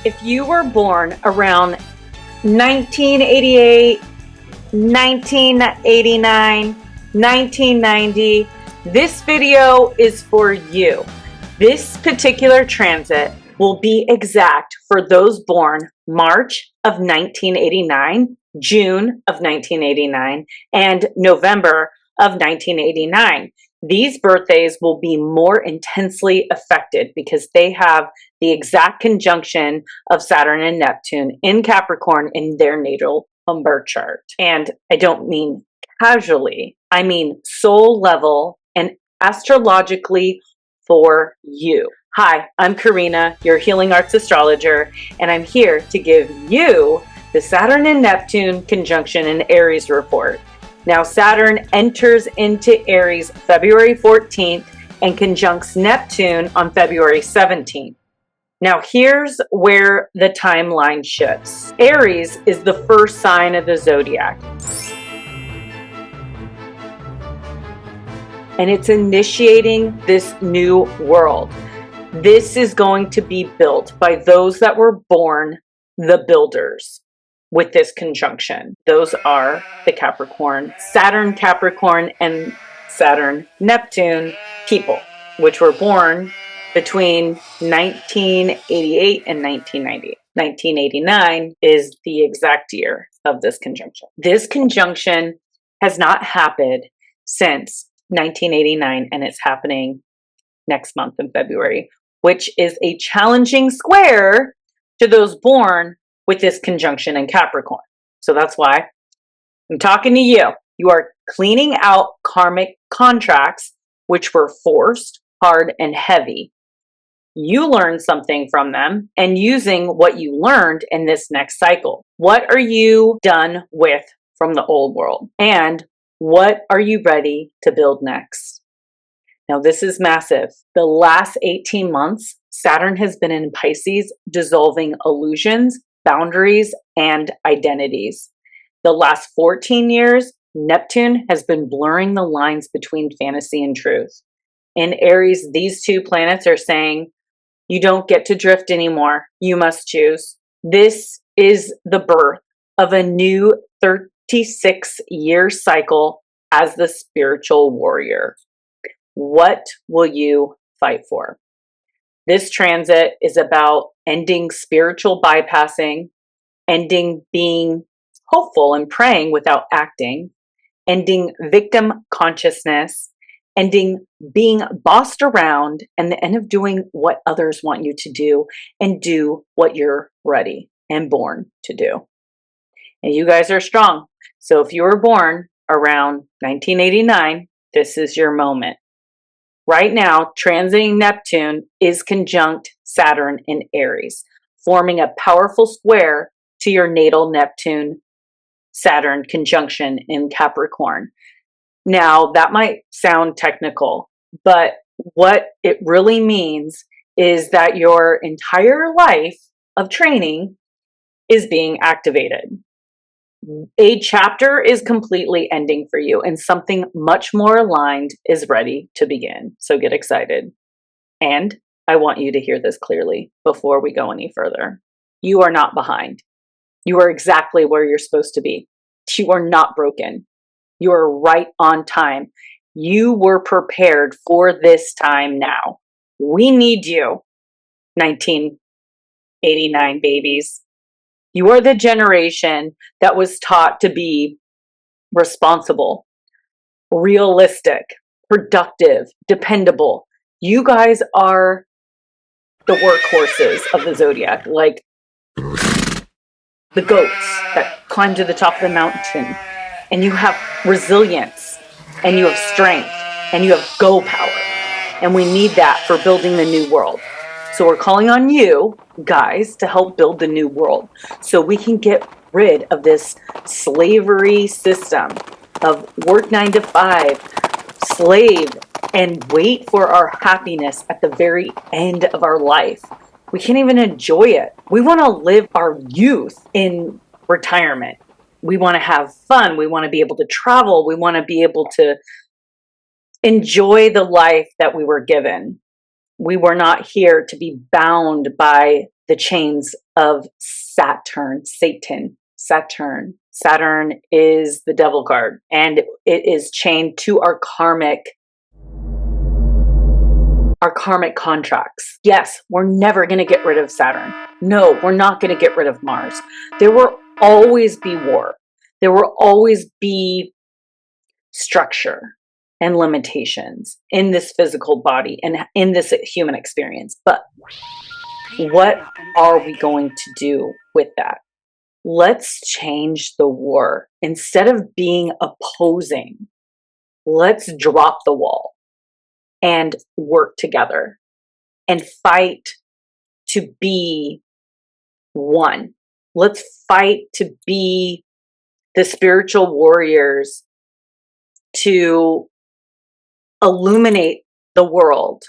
If you were born around 1988, 1989, 1990, this video is for you. This particular transit will be exact for those born March of 1989, June of 1989, and November of 1989. These birthdays will be more intensely affected because they have the exact conjunction of Saturn and Neptune in Capricorn in their natal birth chart. And I don't mean casually, I mean soul level and astrologically for you. Hi, I'm Karina, your Healing Arts astrologer, and I'm here to give you the Saturn and Neptune conjunction in Aries report. Now, Saturn enters into Aries February 14th and conjuncts Neptune on February 17th. Now, here's where the timeline shifts. Aries is the first sign of the zodiac, and it's initiating this new world. This is going to be built by those that were born the builders with this conjunction. Those are the Capricorn, Saturn Capricorn, and Saturn Neptune people, which were born between 1988 and 1990. 1989 is the exact year of this conjunction. This conjunction has not happened since 1989, and it's happening next month in February, which is a challenging square to those born with this conjunction in Capricorn. So that's why I'm talking to you. You are cleaning out karmic contracts, which were forced, hard, and heavy. You learned something from them and using what you learned in this next cycle. What are you done with from the old world? And what are you ready to build next? Now, this is massive. The last 18 months, Saturn has been in Pisces, dissolving illusions, boundaries, and identities. The last 14 years, Neptune has been blurring the lines between fantasy and truth. In Aries, these two planets are saying, you don't get to drift anymore. You must choose. This is the birth of a new 36-year cycle as the spiritual warrior. What will you fight for? This transit is about ending spiritual bypassing, ending being hopeful and praying without acting, ending victim consciousness, ending being bossed around, and the end of doing what others want you to do and do what you're ready and born to do. And you guys are strong. So if you were born around 1989, this is your moment. Right now, transiting Neptune is conjunct Saturn in Aries, forming a powerful square to your natal Neptune-Saturn conjunction in Capricorn. Now, that might sound technical, but what it really means is that your entire life of training is being activated. A chapter is completely ending for you, and something much more aligned is ready to begin. So get excited. And I want you to hear this clearly before we go any further. You are not behind. You are exactly where you're supposed to be. You are not broken. You are right on time. You were prepared for this time now. We need you, 1989 babies. You are the generation that was taught to be responsible, realistic, productive, dependable. You guys are the workhorses of the zodiac, like the goats that climb to the top of the mountain. And you have resilience, and you have strength, and you have go power. And we need that for building the new world. So we're calling on you guys to help build the new world so we can get rid of this slavery system of work 9 to 5, slave, and wait for our happiness at the very end of our life. We can't even enjoy it. We want to live our youth in retirement. We want to have fun. We want to be able to travel. We want to be able to enjoy the life that we were given. We were not here to be bound by the chains of Saturn, Satan, Saturn. Saturn is the devil card, and it is chained to our karmic contracts. Yes, we're never going to get rid of Saturn. No, we're not going to get rid of Mars. There will always be war. There will always be structure and limitations in this physical body and in this human experience. But what are we going to do with that? Let's change the war. Instead of being opposing, let's drop the wall and work together and fight to be one. Let's fight to be the spiritual warriors to illuminate the world,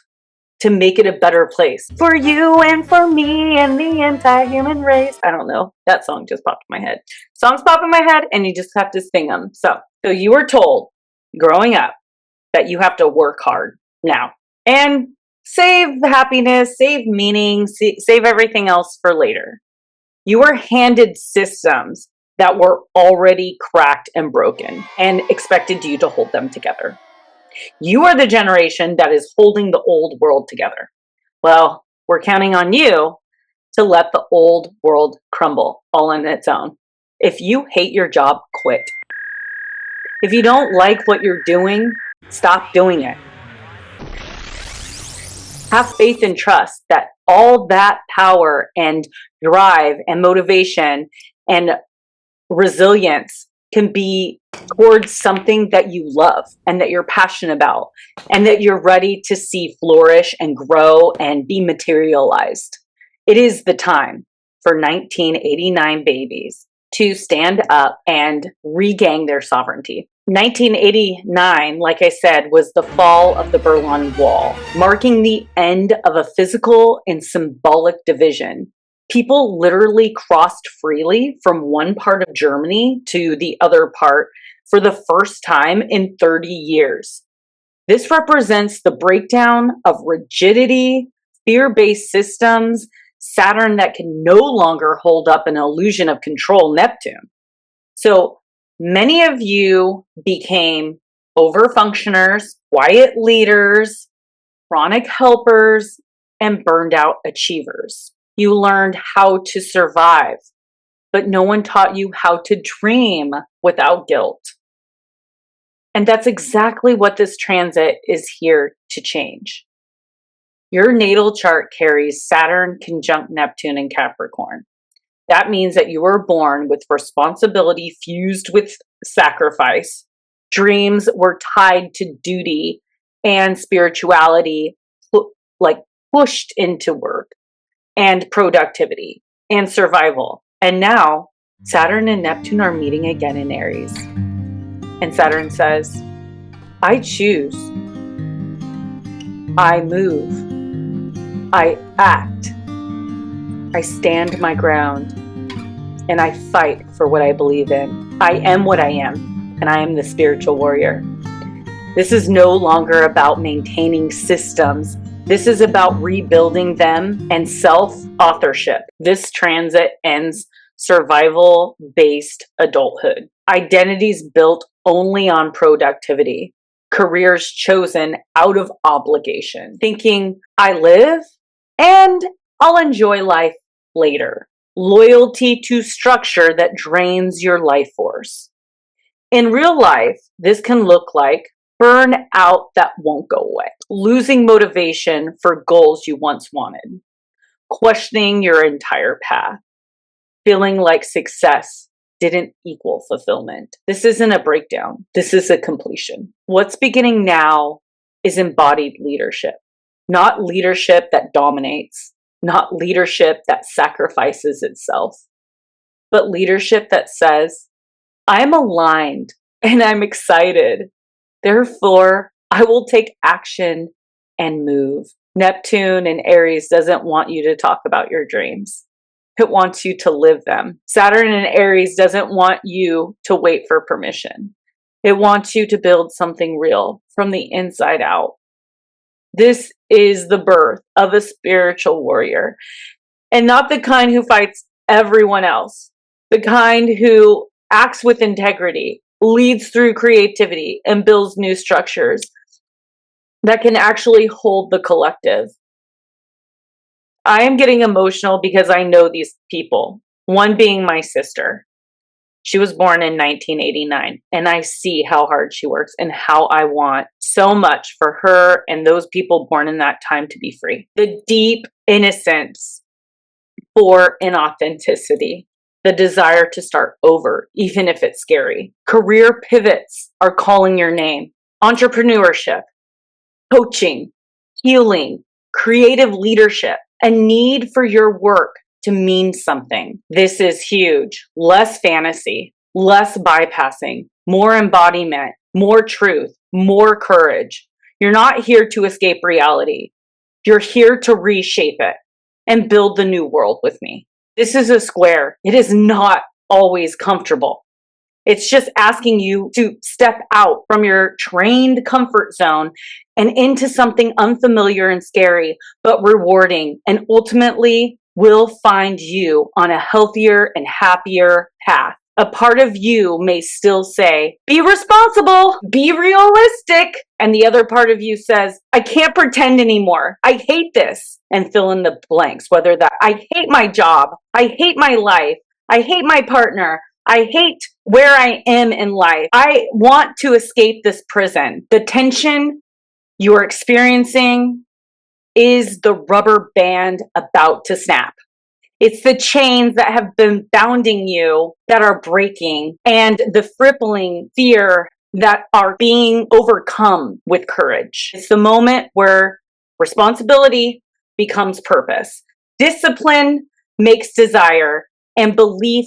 to make it a better place for you and for me and the entire human race. I don't know. That song just popped in my head. Songs pop in my head and you just have to sing them. So you were told growing up that you have to work hard now and save happiness, save meaning, save everything else for later. You were handed systems that were already cracked and broken and expected you to hold them together. You are the generation that is holding the old world together. Well, we're counting on you to let the old world crumble all on its own. If you hate your job, quit. If you don't like what you're doing, stop doing it. Have faith and trust that all that power and drive and motivation and resilience can be towards something that you love and that you're passionate about and that you're ready to see flourish and grow and be materialized. It is the time for 1989 babies to stand up and regain their sovereignty. 1989, like I said, was the fall of the Berlin Wall, marking the end of a physical and symbolic division. People literally crossed freely from one part of Germany to the other part for the first time in 30 years. This represents the breakdown of rigidity, fear-based systems, Saturn that can no longer hold up an illusion of control, Neptune. So many of you became overfunctioners, quiet leaders, chronic helpers, and burned out achievers. You learned how to survive, but no one taught you how to dream without guilt. And that's exactly what this transit is here to change. Your natal chart carries Saturn conjunct Neptune in Capricorn. That means that you were born with responsibility fused with sacrifice. Dreams were tied to duty and spirituality, pushed into work and productivity and survival. And now Saturn and Neptune are meeting again in Aries. And Saturn says, I choose, I move, I act, I stand my ground, and I fight for what I believe in. I am what I am, and I am the spiritual warrior. This is no longer about maintaining systems. This is about rebuilding them and self-authorship. This transit ends survival-based adulthood. Identities built only on productivity. Careers chosen out of obligation. Thinking, I live and I'll enjoy life later. Loyalty to structure that drains your life force. In real life, this can look like burnout that won't go away. Losing motivation for goals you once wanted. Questioning your entire path. Feeling like success didn't equal fulfillment. This isn't a breakdown. This is a completion. What's beginning now is embodied leadership. Not leadership that dominates. Not leadership that sacrifices itself. But leadership that says, I'm aligned and I'm excited. Therefore, I will take action and move. Neptune in Aries doesn't want you to talk about your dreams. It wants you to live them. Saturn in Aries doesn't want you to wait for permission. It wants you to build something real from the inside out. This is the birth of a spiritual warrior. and not the kind who fights everyone else. The kind who acts with integrity, leads through creativity, and builds new structures that can actually hold the collective. I am getting emotional because I know these people, one being my sister. She was born in 1989, and I see how hard she works and how I want so much for her and those people born in that time to be free. The deep innocence for inauthenticity, the desire to start over, even if it's scary. Career pivots are calling your name. Entrepreneurship, coaching, healing, creative leadership, a need for your work to mean something. This is huge. Less fantasy, less bypassing, more embodiment, more truth, more courage. You're not here to escape reality. You're here to reshape it and build the new world with me. This is a square. It is not always comfortable. It's just asking you to step out from your trained comfort zone and into something unfamiliar and scary, but rewarding, and ultimately will find you on a healthier and happier path. A part of you may still say, be responsible, be realistic. And the other part of you says, I can't pretend anymore. I hate this. And fill in the blanks, whether that I hate my job, I hate my life, I hate my partner, I hate where I am in life. I want to escape this prison. The tension you're experiencing is the rubber band about to snap. It's the chains that have been bounding you that are breaking, and the crippling fear that are being overcome with courage. It's the moment where responsibility becomes purpose. Discipline makes desire, and belief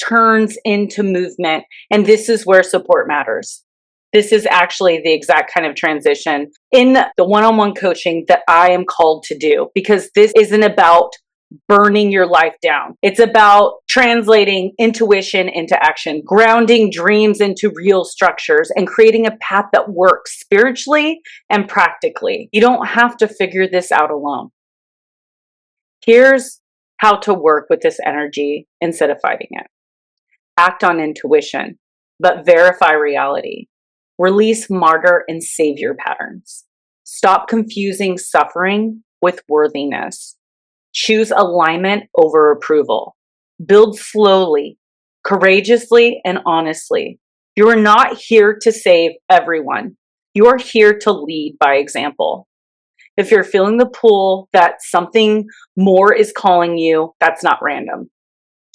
turns into movement. And this is where support matters. This is actually the exact kind of transition in the one-on-one coaching that I am called to do, because this isn't about burning your life down. It's about translating intuition into action, grounding dreams into real structures, and creating a path that works spiritually and practically. You don't have to figure this out alone. Here's how to work with this energy instead of fighting it. Act on intuition, but verify reality. Release martyr and savior patterns. Stop confusing suffering with worthiness. Choose alignment over approval. Build slowly, courageously, and honestly. You are not here to save everyone. You are here to lead by example. If you're feeling the pull that something more is calling you, that's not random.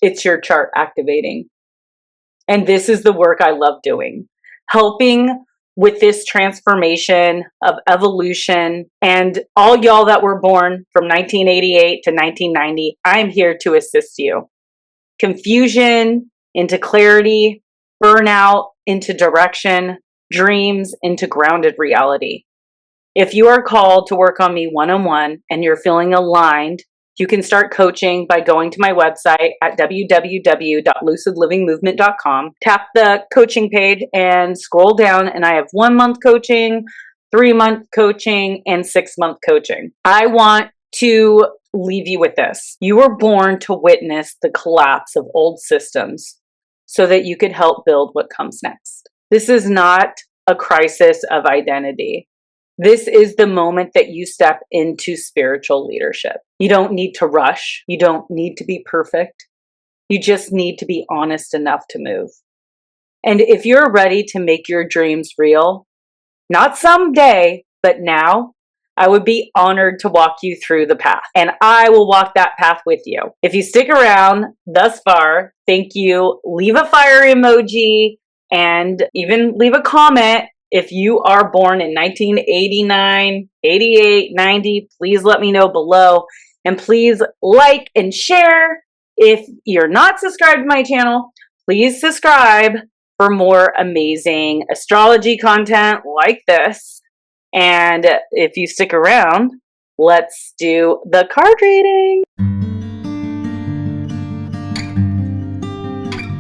It's your chart activating. And this is the work I love doing. Helping with this transformation of evolution, and all y'all that were born from 1988 to 1990, I'm here to assist you. Confusion into clarity, burnout into direction, dreams into grounded reality. If you are called to work on me one-on-one and you're feeling aligned, you can start coaching by going to my website at www.lucidlivingmovement.com. Tap the coaching page and scroll down, and I have 1-month coaching, 3-month coaching, and 6-month coaching. I want to leave you with this. You were born to witness the collapse of old systems so that you could help build what comes next. This is not a crisis of identity. This is the moment that you step into spiritual leadership. You don't need to rush. You don't need to be perfect. You just need to be honest enough to move. And if you're ready to make your dreams real, not someday, but now, I would be honored to walk you through the path. And I will walk that path with you. If you stick around thus far, thank you. Leave a fire emoji and even leave a comment. If you are born in 1989, 88, 90, please let me know below. And please like and share. If you're not subscribed to my channel, please subscribe for more amazing astrology content like this. And if you stick around, let's do the card reading.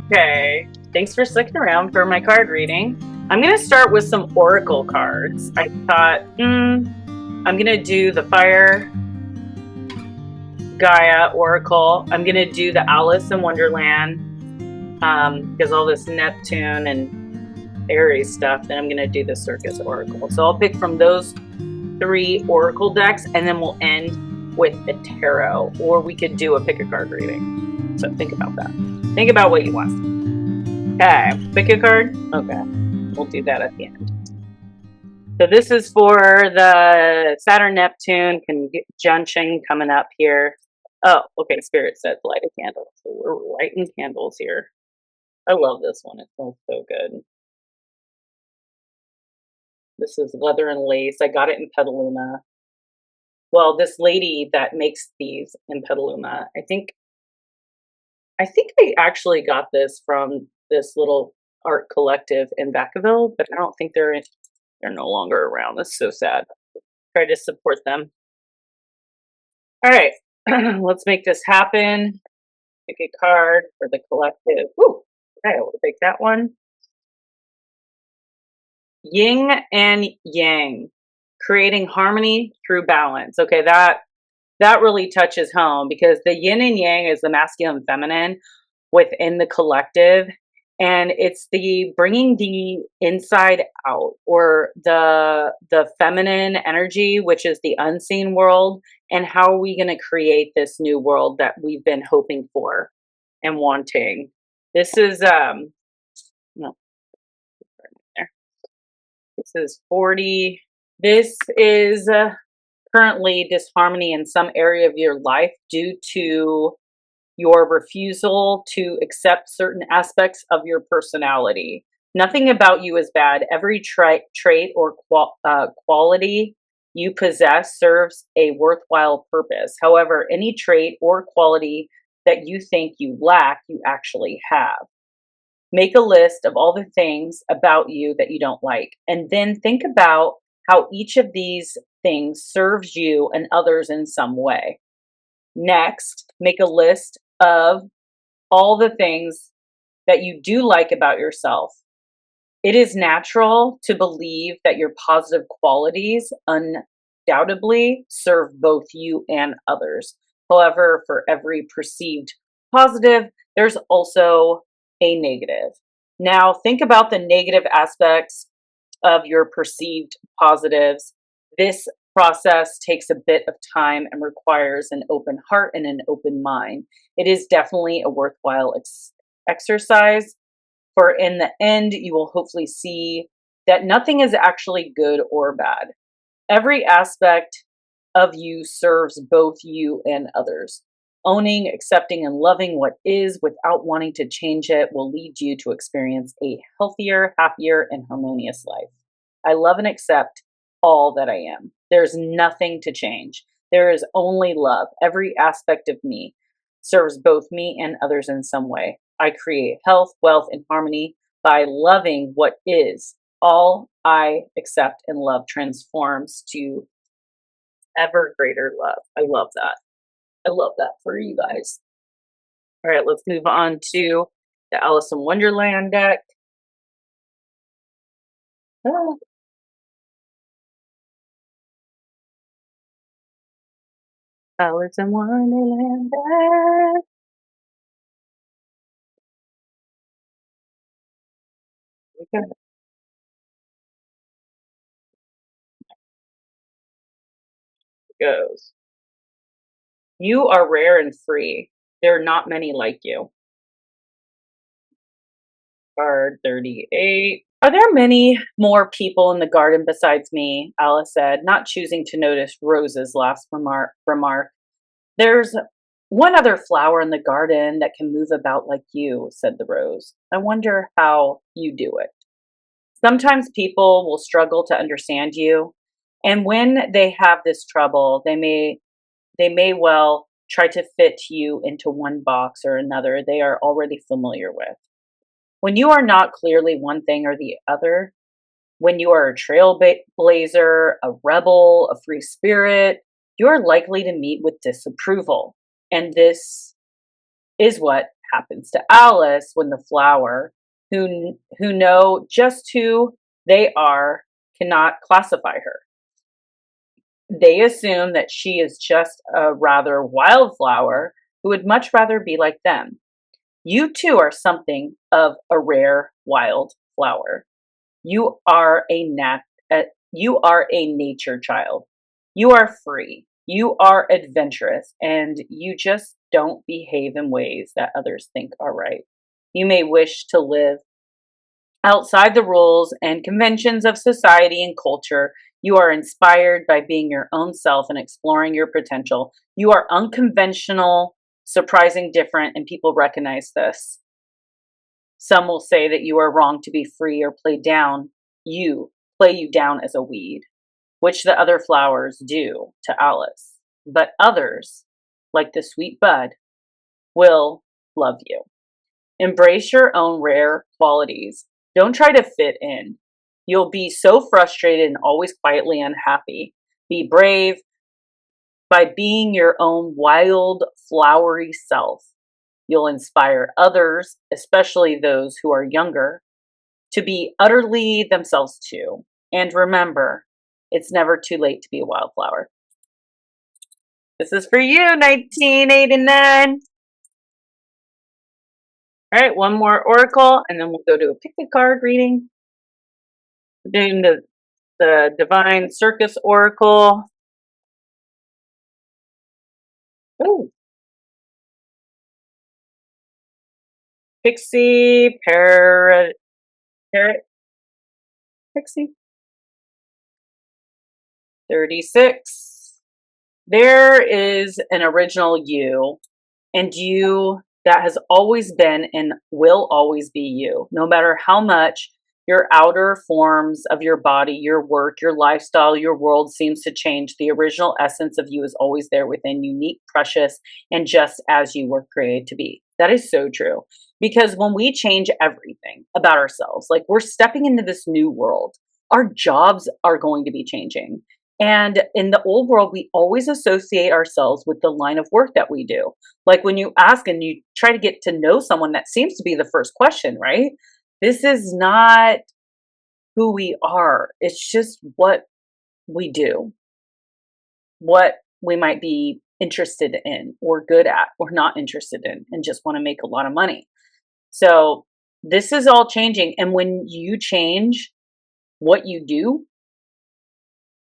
Okay, thanks for sticking around for my card reading. I'm going to start with some oracle cards. I thought, I'm going to do the fire, Gaia Oracle. I'm going to do the Alice in Wonderland because all this Neptune and Aries stuff. Then I'm going to do the Circus Oracle. So I'll pick from those 3 Oracle decks, and then we'll end with a tarot, or we could do a pick a card reading. So think about that. Think about what you want. Okay, pick a card. Okay, we'll do that at the end. So this is for the Saturn Neptune conjunction coming up here. Oh, okay. Spirit said light a candle. So we're lighting candles here. I love this one. It smells so good. This is leather and lace. I got it in Petaluma. Well, this lady that makes these in Petaluma, I think I actually got this from this little art collective in Vacaville, but I don't think they're no longer around. That's so sad. Try to support them. All right, let's make this happen. Pick a card for the collective. Ooh, okay, we'll take that one. Yin and yang, creating harmony through balance. Okay, that really touches home because the yin and yang is the masculine and feminine within the collective, and it's the bringing the inside out, or the feminine energy, which is the unseen world, and how are we going to create this new world that we've been hoping for and wanting. This is no, there. This is 40. This is currently disharmony in some area of your life due to your refusal to accept certain aspects of your personality. Nothing about you is bad. Every trait or quality you possess serves a worthwhile purpose. However, any trait or quality that you think you lack, you actually have. Make a list of all the things about you that you don't like, and then think about how each of these things serves you and others in some way. Next, make a list of all the things that you do like about yourself. It is natural to believe that your positive qualities undoubtedly serve both you and others. However, for every perceived positive, there's also a negative. Now, think about the negative aspects of your perceived positives. This process takes a bit of time and requires an open heart and an open mind. It is definitely a worthwhile exercise, for in the end, you will hopefully see that nothing is actually good or bad. Every aspect of you serves both you and others. Owning, accepting, and loving what is without wanting to change it will lead you to experience a healthier, happier, and harmonious life. I love and accept all that I am. There's nothing to change. There is only love. Every aspect of me serves both me and others in some way. I create health, wealth, and harmony by loving what is. All I accept and love transforms to ever greater love. I love that. I love that for you guys. All right, let's move on to the Alice in Wonderland deck. Oh. Alice in Wonderland deck. Okay. Goes. You are rare and free. There are not many like you. Card 38. Are there many more people in the garden besides me? Alice said, not choosing to notice Rose's last remark. There's one other flower in the garden that can move about like you, said the rose. I wonder how you do it. Sometimes people will struggle to understand you, and when they have this trouble, they may well try to fit you into one box or another they are already familiar with. When you are not clearly one thing or the other, when you are a trailblazer, a rebel, a free spirit, you are likely to meet with disapproval. And this is what happens to Alice when the flower, who know just who they are, cannot classify her. They assume that she is just a rather wildflower who would much rather be like them. You too are something of a rare wild flower. You are you are a nature child. You are free. You are adventurous, and you just don't behave in ways that others think are right. You may wish to live outside the rules and conventions of society and culture. You are inspired by being your own self and exploring your potential. You are unconventional, surprising, different, and people recognize this. Some will say that you are wrong to be free or play you down as a weed, which the other flowers do to Alice. But others, like the sweet bud, will love you. Embrace your own rare qualities. Don't try to fit in. You'll be so frustrated and always quietly unhappy. Be brave by being your own wild, flowery self. You'll inspire others, especially those who are younger, to be utterly themselves too. And remember, it's never too late to be a wildflower. This is for you, 1989. All right, one more oracle, and then we'll go to a pick a card reading. We're doing the Divine Circus Oracle. Oh, Pixie, Parrot, Pixie. 36. There is an original you, and you that has always been and will always be you, no matter how much your outer forms of your body, your work, your lifestyle, your world seems to change. The original essence of you is always there within, unique, precious, and just as you were created to be. That is so true. Because when we change everything about ourselves, like we're stepping into this new world, our jobs are going to be changing. And in the old world, we always associate ourselves with the line of work that we do. Like when you ask and you try to get to know someone, that seems to be the first question, right? This is not who we are. It's just what we do, what we might be interested in or good at or not interested in and just want to make a lot of money. So this is all changing. And when you change what you do,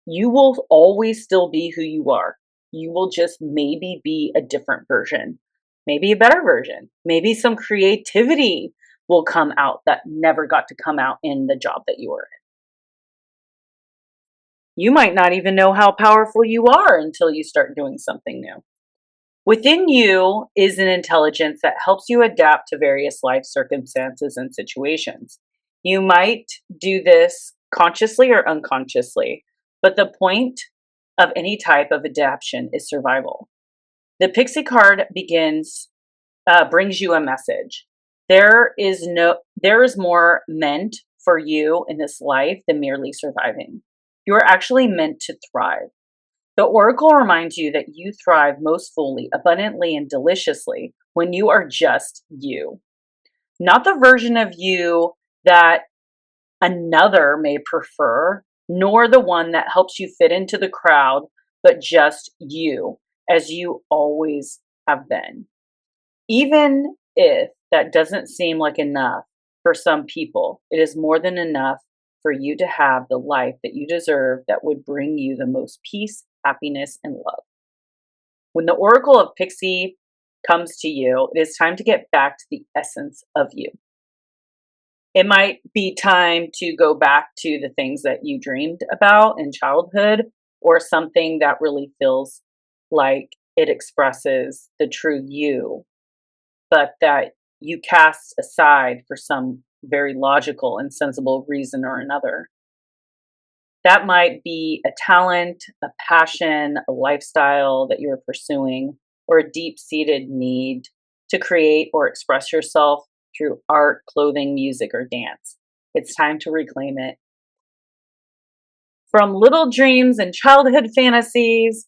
you will always still be who you are. You will just maybe be a different version, maybe a better version, maybe some creativity will come out that never got to come out in the job that you were in. You might not even know how powerful you are until you start doing something new. Within you is an intelligence that helps you adapt to various life circumstances and situations. You might do this consciously or unconsciously, but the point of any type of adaptation is survival. The Pixie card brings you a message. There is more meant for you in this life than merely surviving. You are actually meant to thrive. The oracle reminds you that you thrive most fully, abundantly, and deliciously when you are just you. Not the version of you that another may prefer, nor the one that helps you fit into the crowd, but just you, as you always have been. Even if that doesn't seem like enough for some people, it is more than enough for you to have the life that you deserve that would bring you the most peace, happiness, and love. When the Oracle of Pixie comes to you, it is time to get back to the essence of you. It might be time to go back to the things that you dreamed about in childhood, or something that really feels like it expresses the true you, but that you cast aside for some very logical and sensible reason or another. That might be a talent, a passion, a lifestyle that you're pursuing, or a deep-seated need to create or express yourself through art, clothing, music, or dance. It's time to reclaim it. From little dreams and childhood fantasies,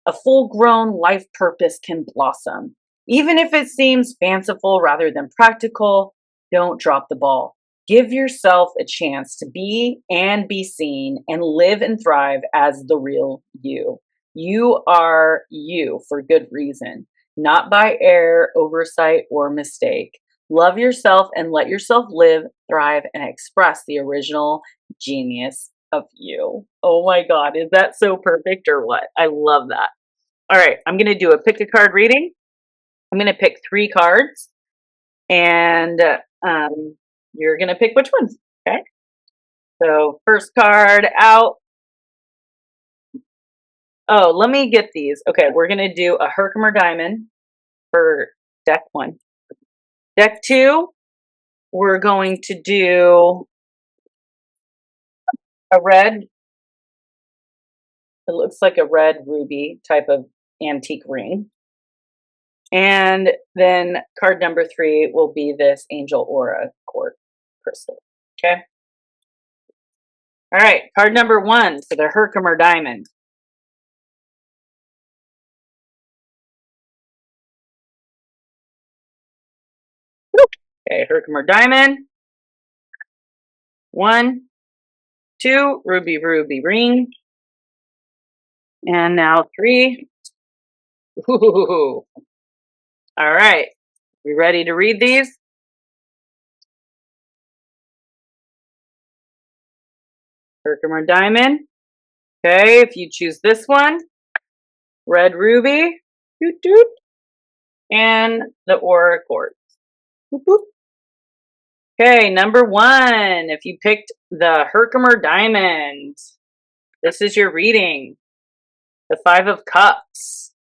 a full-grown life purpose can blossom. Even if it seems fanciful rather than practical, don't drop the ball. Give yourself a chance to be and be seen and live and thrive as the real you. You are you for good reason, not by error, oversight, or mistake. Love yourself and let yourself live, thrive, and express the original genius of you. Oh my God, is that so perfect or what? I love that. All right, I'm going to do a pick a card reading. I'm going to pick 3 cards, and you're going to pick which ones. Okay. So first card out. Oh, let me get these. Okay, we're going to do a Herkimer Diamond for deck 1. Deck 2, we're going to do a red. It looks like a red ruby type of antique ring. And then card number 3 will be this Angel Aura quartz crystal. Okay. All right, card number 1 for the Herkimer Diamond. Okay, Herkimer Diamond. 1, 2, ruby, ruby ring. And now 3. Ooh. All right, we ready to read these? Herkimer Diamond. Okay, if you choose this one, red ruby, doot, doot, and the Aura quartz. Boop, boop. Okay, number 1, if you picked the Herkimer Diamond, this is your reading. The 5 of Cups.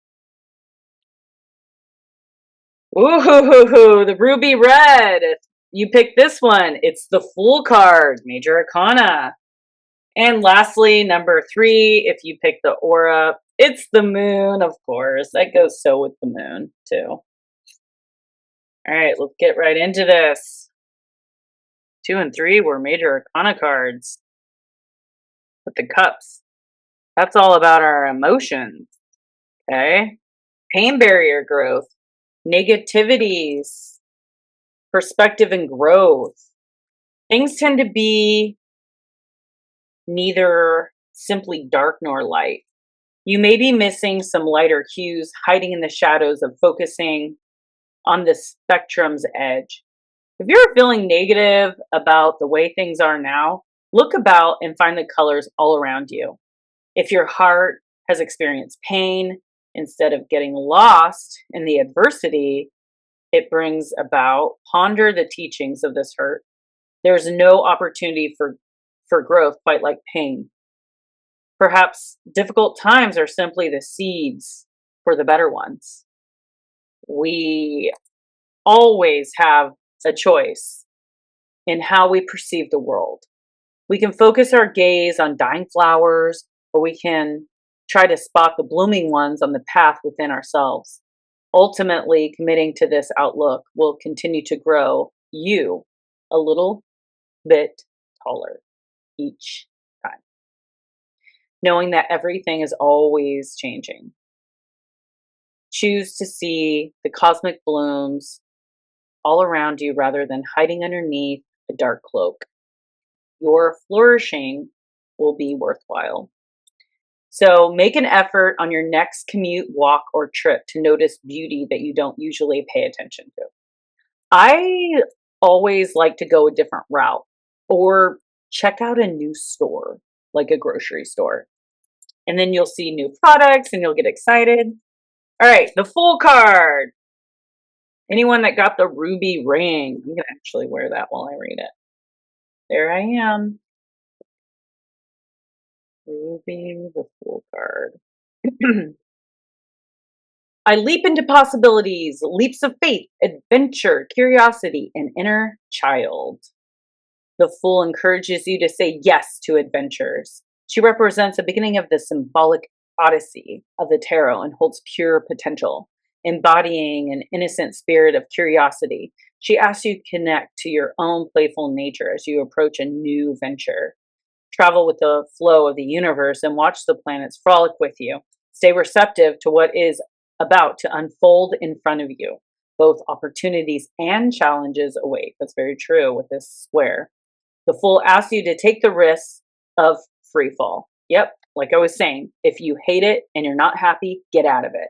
Ooh, the ruby red. You picked this one. It's the Fool card, Major Arcana. And lastly, number 3, if you pick the Aura, it's the Moon, of course. That goes so with the Moon, too. All right, let's get right into this. 2 and 3 were Major Arcana cards. With the Cups, that's all about our emotions. Okay. Pain barrier growth, negativities, perspective and growth. Things tend to be neither simply dark nor light. You may be missing some lighter hues, hiding in the shadows of focusing on the spectrum's edge. If you're feeling negative about the way things are now, look about and find the colors all around you. If your heart has experienced pain, instead of getting lost in the adversity it brings about, ponder the teachings of this hurt. There's no opportunity for growth quite like pain. Perhaps difficult times are simply the seeds for the better ones. We always have a choice in how we perceive the world. We can focus our gaze on dying flowers, or we can try to spot the blooming ones on the path within ourselves. Ultimately, committing to this outlook will continue to grow you a little bit taller each time, knowing that everything is always changing. Choose to see the cosmic blooms all around you rather than hiding underneath a dark cloak. Your flourishing will be worthwhile. So make an effort on your next commute, walk, or trip to notice beauty that you don't usually pay attention to. I always like to go a different route or check out a new store, like a grocery store. And then you'll see new products and you'll get excited. All right, the Fool card. Anyone that got the ruby ring, I'm going to actually wear that while I read it. There I am. Ruby, the Fool card. I leap into possibilities, leaps of faith, adventure, curiosity, and inner child. The Fool encourages you to say yes to adventures. She represents the beginning of the symbolic odyssey of the tarot and holds pure potential, embodying an innocent spirit of curiosity. She asks you to connect to your own playful nature as you approach a new venture. Travel with the flow of the universe and watch the planets frolic with you. Stay receptive to what is about to unfold in front of you. Both opportunities and challenges await. That's very true with this square. The Fool asks you to take the risk of free fall. Yep, like I was saying, if you hate it and you're not happy, get out of it.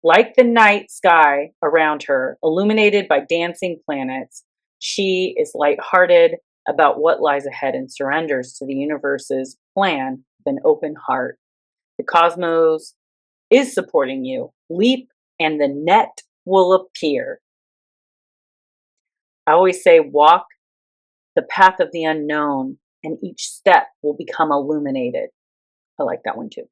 Like the night sky around her, illuminated by dancing planets, she is lighthearted about what lies ahead and surrenders to the universe's plan with an open heart. The cosmos is supporting you. Leap and the net will appear. I always say walk the path of the unknown and each step will become illuminated. I like that one too.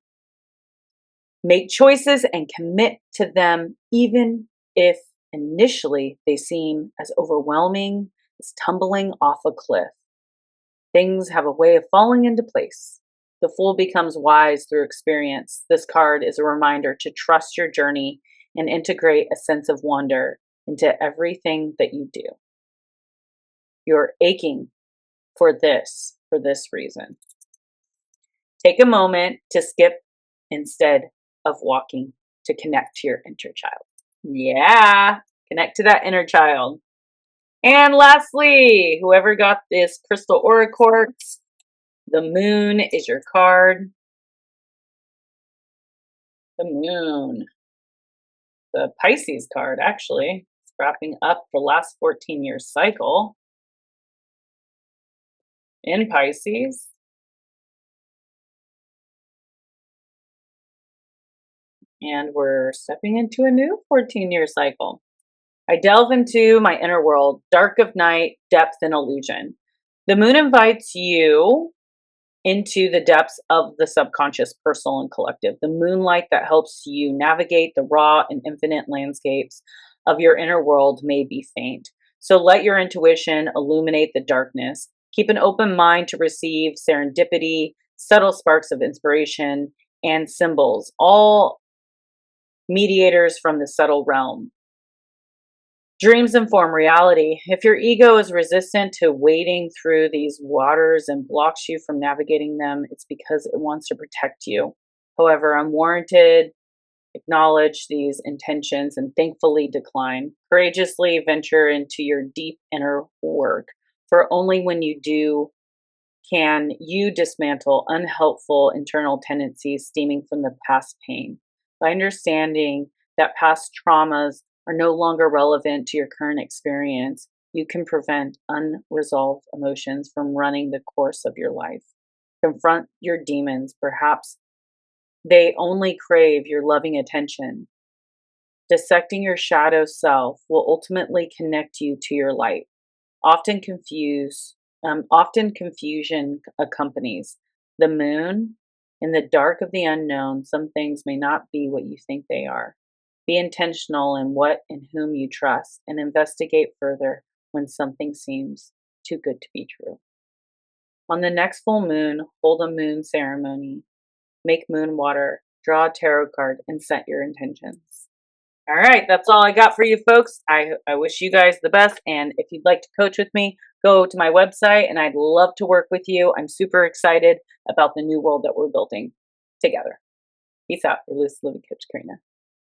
Make choices and commit to them even if initially they seem as overwhelming as tumbling off a cliff. Things have a way of falling into place. The Fool becomes wise through experience. This card is a reminder to trust your journey and integrate a sense of wonder into everything that you do. You're aching for this reason. Take a moment to skip instead of walking to connect to your inner child. Yeah, connect to that inner child. And lastly, whoever got this crystal aura quartz, the moon is your card. The moon. The Pisces card, actually. It's wrapping up the last 14-year cycle in Pisces. And we're stepping into a new 14-year cycle. I delve into my inner world, dark of night, depth and illusion. The moon invites you into the depths of the subconscious, personal and collective. The moonlight that helps you navigate the raw and infinite landscapes of your inner world may be faint. So let your intuition illuminate the darkness. Keep an open mind to receive serendipity, subtle sparks of inspiration, and symbols, all mediators from the subtle realm. Dreams inform reality. If your ego is resistant to wading through these waters and blocks you from navigating them, it's because it wants to protect you. However, unwarranted, acknowledge these intentions and thankfully decline. Courageously venture into your deep inner work, for only when you do can you dismantle unhelpful internal tendencies stemming from the past pain. By understanding that past traumas are no longer relevant to your current experience, you can prevent unresolved emotions from running the course of your life. Confront your demons. Perhaps they only crave your loving attention. Dissecting your shadow self will ultimately connect you to your light. Often confusion accompanies the moon. In the dark of the unknown, some things may not be what you think they are. Be intentional in what and whom you trust and investigate further when something seems too good to be true. On the next full moon, hold a moon ceremony, make moon water, draw a tarot card, and set your intentions. All right, that's all I got for you folks. I wish you guys the best. And if you'd like to coach with me, go to my website and I'd love to work with you. I'm super excited about the new world that we're building together. Peace out. Your Lucid Living Coach, Karina.